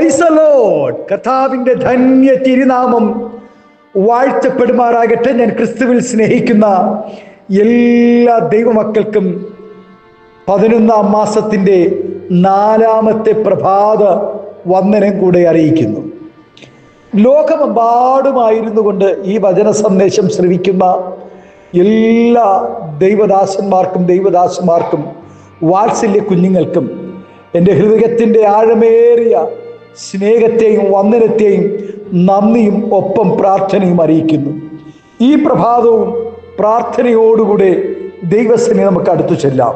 Praise the Lord. കർത്താവിൻ്റെ ധന്യ തിരുനാമം വാഴ്ത്തപ്പെടുമാറാകട്ടെ. ഞാൻ ക്രിസ്തുവിൽ സ്നേഹിക്കുന്ന എല്ലാ ദൈവമക്കൾക്കും 11ാം മാസത്തിൻ്റെ 4ാമത്തെ പ്രഭാത വന്ദനം കൂടെ അറിയിക്കുന്നു. ലോകമെമ്പാടുമായിരുന്നു കൊണ്ട് ഈ വചന സന്ദേശം ശ്രവിക്കുന്ന എല്ലാ ദൈവദാസന്മാർക്കും വാത്സല്യ കുഞ്ഞുങ്ങൾക്കും എൻ്റെ ഹൃദയത്തിൻ്റെ ആഴമേറിയ സ്നേഹത്തെയും വന്ദനത്തെയും നന്ദിയും ഒപ്പം പ്രാർത്ഥനയും അറിയിക്കുന്നു. ഈ പ്രഭാതവും പ്രാർത്ഥനയോടുകൂടെ ദൈവസന്നിധി നമുക്ക് അടുത്തു ചെല്ലാം.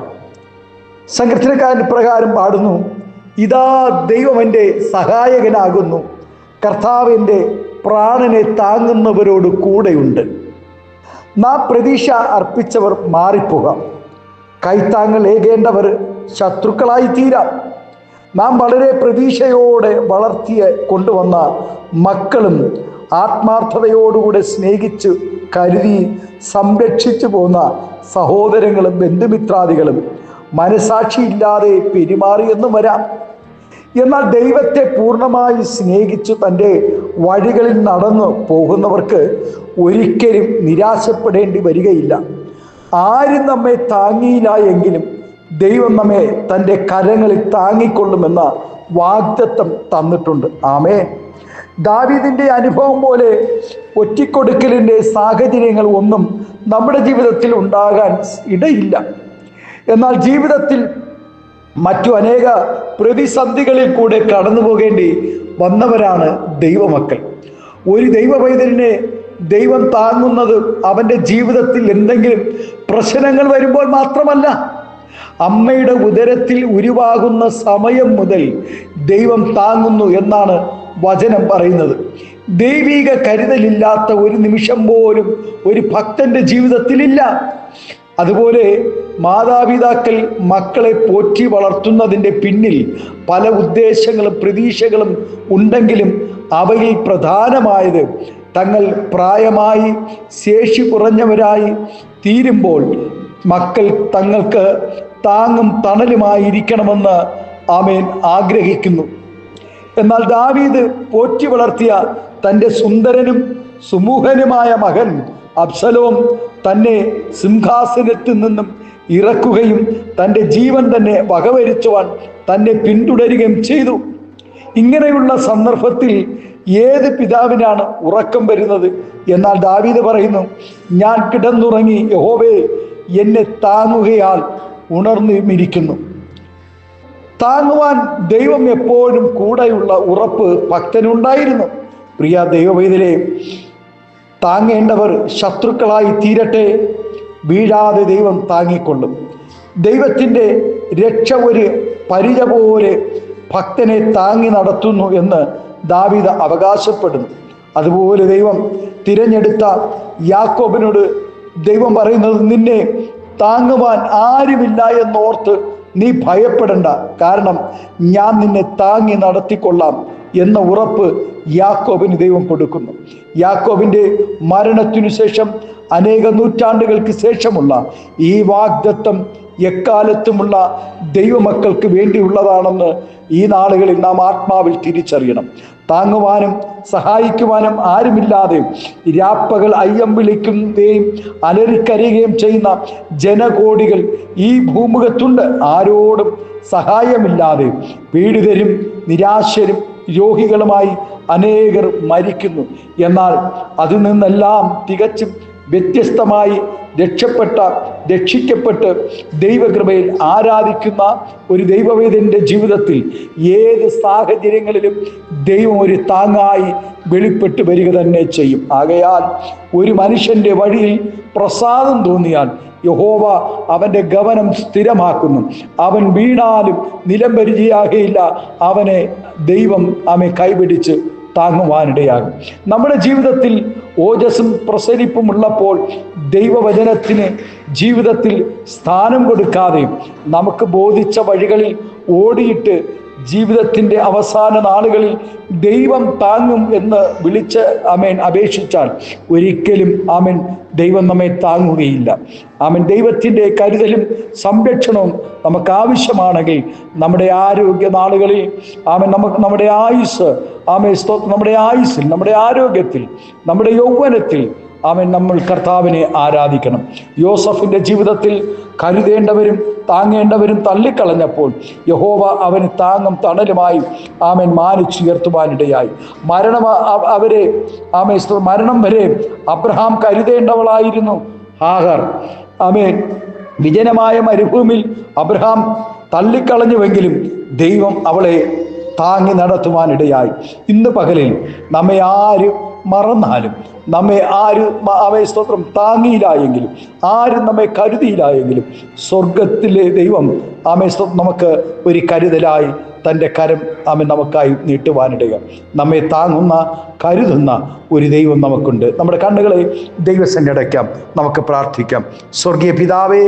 സങ്കീർത്തനക്കാരൻ പ്രകാരം പാടുന്നു, ഇതാ ദൈവം എൻ്റെ സഹായകനാകുന്നു, കർത്താവ് എൻ്റെ പ്രാണനെ താങ്ങുന്നവരോട് കൂടെയുണ്ട്. നാം പ്രതീക്ഷ അർപ്പിച്ചവർ മാറിപ്പോകാം, കൈത്താങ്ങൾ ഏകേണ്ടവർ ശത്രുക്കളായി തീരാം. നാം വളരെ പ്രതീക്ഷയോടെ വളർത്തിയ കൊണ്ടുവന്ന മക്കളും ആത്മാർത്ഥതയോടുകൂടെ സ്നേഹിച്ച് കരുതി സംരക്ഷിച്ചു പോന്ന സഹോദരങ്ങളും ബന്ധുമിത്രാദികളും മനസാക്ഷിയില്ലാതെ പെരുമാറിയെന്നും വരാം. എന്നാൽ ദൈവത്തെ പൂർണ്ണമായി സ്നേഹിച്ചു തൻ്റെ വഴികളിൽ നടന്നു പോകുന്നവർക്ക് ഒരിക്കലും നിരാശപ്പെടേണ്ടി വരികയില്ല. ആരും നമ്മെ താങ്ങിയില്ല എങ്കിലും ദൈവം നമ്മെ തൻ്റെ കരങ്ങളിൽ താങ്ങിക്കൊള്ളുമെന്ന വാഗ്ദത്തം തന്നിട്ടുണ്ട്. ആമേൻ. ദാവീദിൻ്റെ അനുഭവം പോലെ ഒറ്റിക്കൊടുക്കലിൻ്റെ സാഹചര്യങ്ങൾ ഒന്നും നമ്മുടെ ജീവിതത്തിൽ ഉണ്ടാകാൻ ഇടയില്ല. എന്നാൽ ജീവിതത്തിൽ മറ്റു അനേക പ്രതിസന്ധികളിൽ കൂടെ കടന്നു പോകേണ്ടി വന്നവരാണ് ദൈവമക്കൾ. ഒരു ദൈവപൈതലിനെ ദൈവം താങ്ങുന്നത് അവൻ്റെ ജീവിതത്തിൽ എന്തെങ്കിലും പ്രശ്നങ്ങൾ വരുമ്പോൾ മാത്രമല്ല, അമ്മയുടെ ഉദരത്തിൽ ഉരുവാകുന്ന സമയം മുതൽ ദൈവം താങ്ങുന്നു എന്നാണ് വചനം പറയുന്നത്. ദൈവിക കരുതലില്ലാത്ത ഒരു നിമിഷം പോലും ഒരു ഭക്തന്റെ ജീവിതത്തിലില്ല. അതുപോലെ മാതാപിതാക്കൾ മക്കളെ പോറ്റി വളർത്തുന്നതിൻ്റെ പിന്നിൽ പല ഉദ്ദേശങ്ങളും പ്രതീക്ഷകളും ഉണ്ടെങ്കിലും അവയിൽ പ്രധാനമായത് തങ്ങൾ പ്രായമായി ശേഷി കുറഞ്ഞവരായി തീരുമ്പോൾ മക്കൾ തങ്ങൾക്ക് താങ്ങും തണലുമായിരിക്കണമെന്ന് ആമേൻ ആഗ്രഹിക്കുന്നു. എന്നാൽ ദാവീദ് പോറ്റി വളർത്തിയ തൻ്റെ സുന്ദരനും സുമുഖനുമായ മകൻ അബ്സലോം തന്നെ സിംഹാസനത്തിൽ നിന്നും ഇറക്കുകയും തൻ്റെ ജീവൻ തന്നെ വകവരുത്തുവാൻ തന്നെ പിന്തുടരുകയും ചെയ്തു. ഇങ്ങനെയുള്ള സന്ദർഭത്തിൽ ഏത് പിതാവിനാണ് ഉറക്കം വരുന്നത്? എന്നാൽ ദാവീദ് പറയുന്നു, ഞാൻ കിടന്നുറങ്ങി, യഹോവേ എന്നെ താങ്ങുകയാൽ ഉണർന്നിരിക്കുന്നു. താങ്ങുവാൻ ദൈവം എപ്പോഴും കൂടെയുള്ള ഉറപ്പ് ഭക്തനുണ്ടായിരുന്നു. പ്രിയ ദൈവവൈതലേ, താങ്ങേണ്ടവർ ശത്രുക്കളായി തീരട്ടെ, വീഴാതെ ദൈവം താങ്ങിക്കൊള്ളും. ദൈവത്തിൻ്റെ രക്ഷ ഒരു പരിച പോലെ ഭക്തനെ താങ്ങി നടത്തുന്നു എന്ന് ദാവീദ് അവകാശപ്പെടുന്നു. അതുപോലെ ദൈവം തിരഞ്ഞെടുത്ത യാക്കോബിനോട് ദൈവം പറയുന്നത്, നിന്നെ താങ്ങുവാൻ ആരുമില്ല എന്നോർത്ത് നീ ഭയപ്പെടണ്ട, കാരണം ഞാൻ നിന്നെ താങ്ങി നടത്തിക്കൊള്ളാം എന്ന ഉറപ്പ് യാക്കോബിന് ദൈവം കൊടുക്കുന്നു. യാക്കോബിൻ്റെ മരണത്തിനു ശേഷം അനേക നൂറ്റാണ്ടുകൾക്ക് ശേഷമുള്ള ഈ വാഗ്ദത്തം എക്കാലത്തുമുള്ള ദൈവമക്കൾക്ക് വേണ്ടിയുള്ളതാണെന്ന് ഈ നാളുകളിൽ നാം ആത്മാവിൽ തിരിച്ചറിയണം. താങ്ങുവാനും സഹായിക്കുവാനും ആരുമില്ലാതെ രാപ്പകൽ അയ്യം വിളിക്കുകയും അലറിക്കരയുകയും ചെയ്യുന്ന ജനകോടികൾ ഈ ഭൂമുഖത്തുണ്ട്. ആരോടും സഹായമില്ലാതെ പീഡിതരും നിരാശരും രോഗികളുമായി അനേകർ മരിക്കുന്നു. എന്നാൽ അതിൽ നിന്നെല്ലാം തികച്ചും വ്യത്യസ്തമായി രക്ഷിക്കപ്പെട്ട് ദൈവകൃപയിൽ ആരാധിക്കുന്ന ഒരു ദൈവവേദന്റെ ജീവിതത്തിൽ ഏത് സാഹചര്യങ്ങളിലും ദൈവം ഒരു താങ്ങായി വെളിപ്പെട്ട് വരിക തന്നെ ചെയ്യും. ആകയാൽ ഒരു മനുഷ്യൻ്റെ വഴിയിൽ പ്രസാദം തോന്നിയാൽ യഹോവ അവൻ്റെ ഗമനം സ്ഥിരമാക്കുന്നു. അവൻ വീണാലും നിലം പരിചയാകയില്ല, അവനെ ദൈവം അവനെ കൈപിടിച്ച് താങ്ങുവാനിടയാകും. നമ്മുടെ ജീവിതത്തിൽ ഓജസ്സും പ്രസരിപ്പും ഉള്ളപ്പോൾ ദൈവവചനത്തിന് ജീവിതത്തിൽ സ്ഥാനം കൊടുക്കാതെ നമുക്ക് ബോധിച്ച വഴികളിൽ ഓടിയിട്ട് ജീവിതത്തിൻ്റെ അവസാന നാളുകളിൽ ദൈവം താങ്ങും എന്ന് വിളിച്ച് അപേക്ഷിച്ചാൽ ഒരിക്കലും ദൈവം നമ്മെ താങ്ങുകയില്ല. ദൈവത്തിൻ്റെ കരുതലും സംരക്ഷണവും നമുക്ക് ആവശ്യമാണെങ്കിൽ നമ്മുടെ ആരോഗ്യ നാളുകളിൽ നമുക്ക് നമ്മുടെ ആയുസ് നമ്മുടെ ആയുസ്സിൽ, നമ്മുടെ ആരോഗ്യത്തിൽ, നമ്മുടെ യൗവനത്തിൽ നമ്മൾ കർത്താവിനെ ആരാധിക്കണം. യോസഫിൻ്റെ ജീവിതത്തിൽ കരുതേണ്ടവരും താങ്ങേണ്ടവരും തള്ളിക്കളഞ്ഞപ്പോൾ യഹോവ അവന് താങ്ങും തണലുമായി മാനിച്ചുയർത്തുവാനിടയായി. മരണം വരെ അബ്രഹാം കരുതേണ്ടവളായിരുന്നു ഹാഗർ. വിജനമായ മരുഭൂമിയിൽ അബ്രഹാം തള്ളിക്കളഞ്ഞുവെങ്കിലും ദൈവം അവളെ താങ്ങി നടത്തുവാനിടയായി. ഇന്ന് പകലിൽ നമ്മെ ആര് മറന്നാലും, നമ്മെ ആര് സ്തോത്രം താങ്ങിയില്ലായെങ്കിലും, ആരും നമ്മെ കരുതിയില്ലായെങ്കിലും സ്വർഗത്തിലെ ദൈവം സ്തോത്രം നമുക്ക് ഒരു കരുതലായി തൻ്റെ കരം നമുക്കായി നീട്ടുവാനിടയ. നമ്മെ താങ്ങുന്ന, കരുതുന്ന ഒരു ദൈവം നമുക്കുണ്ട്. നമ്മുടെ കണ്ണുകളെ ദൈവസന്നിധിയിൽ അടയ്ക്കാം, നമുക്ക് പ്രാർത്ഥിക്കാം. സ്വർഗീയ പിതാവേ,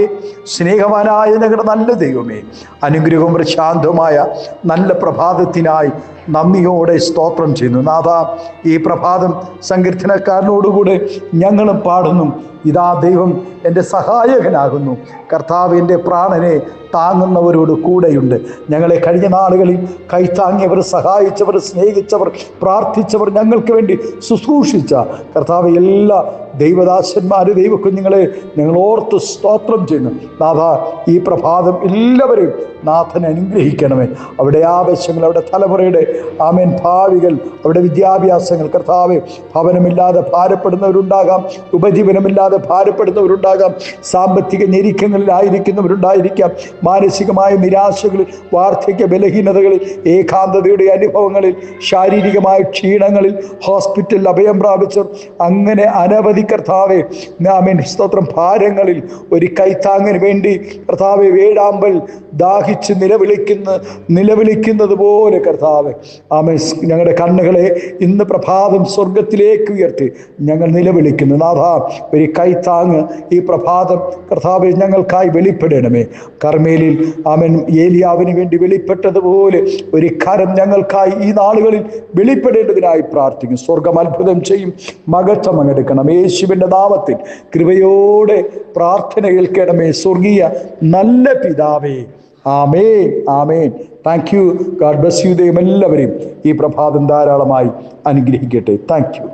സ്നേഹവാനായ ഞങ്ങളുടെ നല്ല ദൈവമേ, അനുഗ്രഹവും ശാന്തവുമായ നല്ല പ്രഭാതത്തിനായി നന്ദിയോടെ സ്തോത്രം ചെയ്യുന്നു. നാഥ, ഈ പ്രഭാതം സങ്കീർത്തനക്കാരനോടുകൂടെ ഞങ്ങളും പാടുന്നു. ഇതാ ദൈവം എൻ്റെ സഹായകനാകുന്നു. കർത്താവ് എൻ്റെ പ്രാണനെ താങ്ങുന്നവരോട് കൂടെയുണ്ട്. ഞങ്ങളെ കഴിഞ്ഞ നാളുകളിൽ കൈത്താങ്ങിയവർ, സഹായിച്ചവർ, സ്നേഹിച്ചവർ, പ്രാർത്ഥിച്ചവർ, ഞങ്ങൾക്ക് വേണ്ടി ശുശ്രൂഷിച്ച കർത്താവ് എല്ലാ ദൈവദാസന്മാർ, ദൈവക്കുഞ്ഞുങ്ങളെ ഞങ്ങൾ ഓർത്ത് സ്തോത്രം ചെയ്യുന്നു. നാഥ, ഈ പ്രഭാതം എല്ലാവരെയും നാഥൻ അനുഗ്രഹിക്കണമേ. അവിടെ ആവശ്യങ്ങൾ, അവിടെ തലമുറയുടെ ഭാവികൾ, അവിടെ വിദ്യാഭ്യാസങ്ങൾ, കർത്താവ് ഭവനമില്ലാതെ ഭാരപ്പെടുന്നവരുണ്ടാകാം, ഉപജീവനമില്ലാതെ ഭാരപ്പെടുന്നവരുണ്ടാകാം, സാമ്പത്തിക ഞെരുക്കങ്ങളിലായിരിക്കുന്നവരുണ്ടായിരിക്കാം, മാനസികമായ നിരാശകളിൽ, വാർദ്ധക്യ ബലഹീനതകളിൽ, ഏകാന്തതയുടെ അനുഭവങ്ങളിൽ, ശാരീരികമായ ക്ഷീണങ്ങളിൽ, ഹോസ്പിറ്റലിൽ അഭയം പ്രാപിച്ചവർ, അങ്ങനെ അനവധി കർത്താവെ സ്തോത്രം ഭാരങ്ങളിൽ ഒരു കൈത്താങ്ങിന് വേണ്ടി കർത്താവെ വേഴാമ്പൽ ദാഹിച്ച് നിലവിളിക്കുന്നത് പോലെ കർത്താവെ ഞങ്ങളുടെ കണ്ണുകളെ ഇന്ന് പ്രഭാതം സ്വർഗത്തിലേക്ക് ഉയർത്തി ഞങ്ങൾ നിലവിളിക്കുന്നു. നാഥ, ഒരു കൈത്താങ്ങ് ഈ പ്രഭാതം കർത്താവെ ഞങ്ങൾക്കായി വെളിപ്പെടണമേ. കർമ്മേലിൽ ഏലിയാവിന് വേണ്ടി വെളിപ്പെട്ടതുപോലെ ഒരു കരം ഞങ്ങൾക്കായി ഈ നാളുകളിൽ വെളിപ്പെടേണ്ടതിനായി പ്രാർത്ഥിക്കും. സ്വർഗം അത്ഭുതം ചെയ്യും, മഹത്വം അങ്ങെടുക്കണം. യേശുവിൻ്റെ നാമത്തിൽ കൃപയോടെ പ്രാർത്ഥന കേൾക്കണമേ സ്വർഗീയ നല്ല പിതാവേ. ആമേൻ, ആമേൻ. Thank you. God bless you. ദൈവം എല്ലാവരെയും ഈ പ്രഭാതം ധാരാളമായി അനുഗ്രഹിക്കട്ടെ. Thank U.